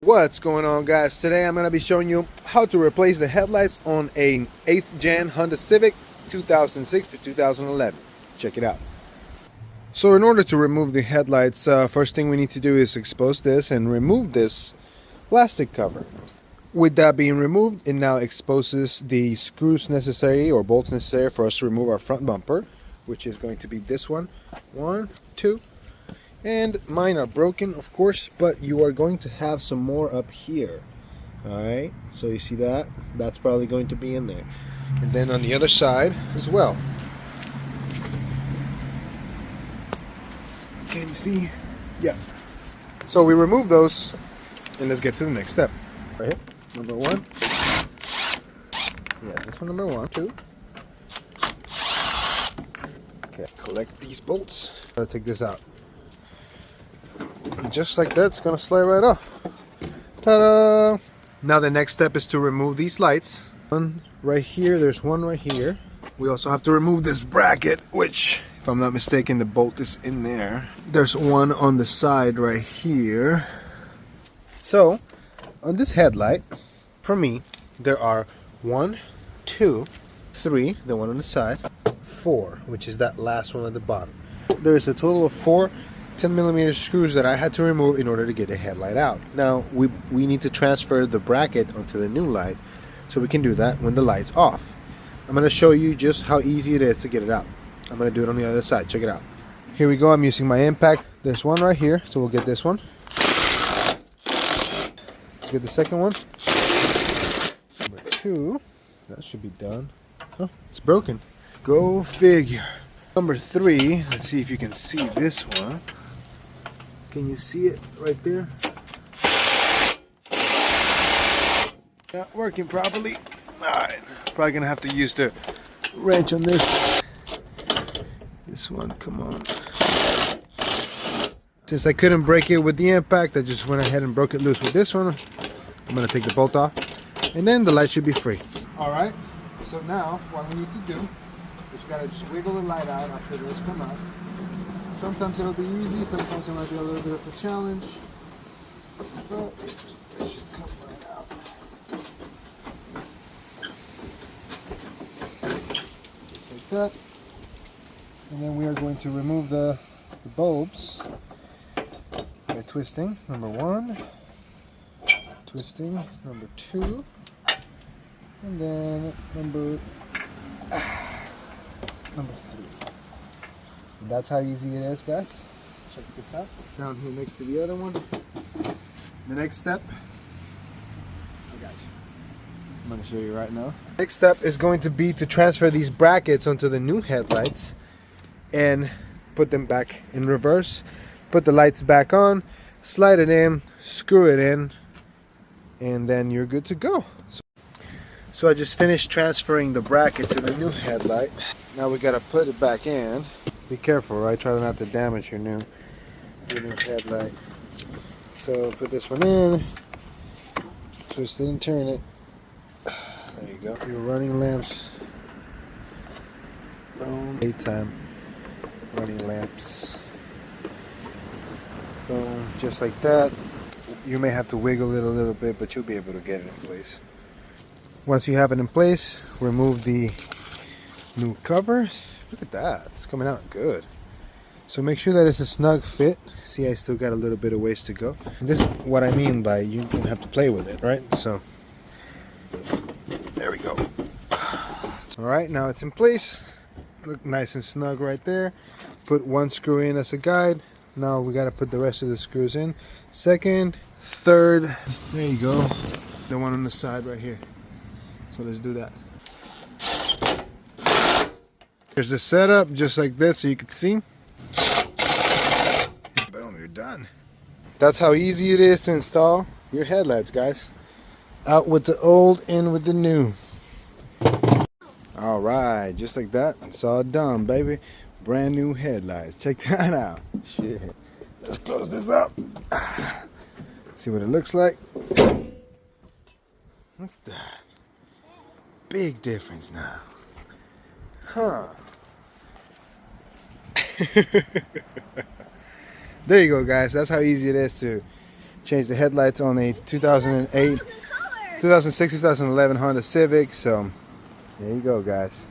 What's going on, guys? Today I'm going to be showing you how to replace the headlights on a 8th gen Honda Civic 2006 to 2011. Check it out. So in order to remove the headlights, first thing we need to do is expose this and remove this plastic cover. With that being removed, it now exposes the screws necessary or bolts necessary for us to remove our front bumper, which is going to be this one, 1, 2. And mine are broken, of course, but you are going to have some more up here. Alright, so you see that? That's probably going to be in there. And then on the other side as well. Can you see? Yeah. So we remove those, and let's get to the next step. Right here, number 1. Yeah, this one number 1, 2. Okay, collect these bolts. I'll take this out. And just like that, it's gonna slide right off. Ta-da! Now the next step is to remove these lights. One right here, there's one right here. We also have to remove this bracket, which, if I'm not mistaken, the bolt is in there. There's one on the side right here. So, on this headlight, for me, there are 1, 2, 3, the one on the side, 4, which is that last one at the bottom. There's a total of 4 10mm screws that I had to remove in order to get the headlight out. Now we need to transfer the bracket onto the new light, so we can do that when the light's off. I'm going to show you just how easy it is to get it out. I'm going to do it on the other side. Check it out. Here we go. I'm using my impact. There's one right here, so we'll get this one. Let's get the second one. Number 2. That should be done. Oh, it's broken. Go figure. Number 3. Let's see if you can see this one. Can you see it right there? Not working properly. Alright, probably gonna have to use the wrench on this. This one, come on. Since I couldn't break it with the impact, I just went ahead and broke it loose with this one. I'm gonna take the bolt off, and then the light should be free. Alright, so now what we need to do is we gotta just wiggle the light out after this come out. Sometimes it'll be easy, sometimes it might be a little bit of a challenge, but it should come right out. Like that. And then we are going to remove the bulbs by twisting. Number 1, twisting number 2, and then number 3. And that's how easy it is, guys. Check this out. Down here next to the other one. The next step, I got you. I'm going to show you right now. Next step is going to be to transfer these brackets onto the new headlights and put them back in reverse. Put the lights back on, slide it in, screw it in, and then you're good to go. So I just finished transferring the bracket to the new headlight. Now we got to put it back in. Be careful, right? Try not to damage your new headlight. So put this one in, twist it and turn it. There you go. Your running lamps. Boom. Daytime running lamps. Boom. Just like that. You may have to wiggle it a little bit, but you'll be able to get it in place. Once you have it in place, remove the new covers. Look at that, it's coming out good. So make sure that it's a snug fit. See, I still got a little bit of ways to go. And this is what I mean by you don't have to play with it, right? So there we go. All right, now it's in place. Look nice and snug right there. Put one screw in as a guide. Now we got to put the rest of the screws in. Second, third, there you go. The one on the side right here. So let's do that. Here's the setup, just like this, so you can see. Boom, you're done. That's how easy it is to install your headlights, guys. Out with the old, in with the new. All right, just like that, it's all done, baby. Brand new headlights. Check that out. Shit. Let's close this up. See what it looks like. Look at that. Big difference now. Huh. There you go, guys. That's how easy it is to Changed the headlights on a 2008, 2006, 2011 Honda Civic. So there you go, guys.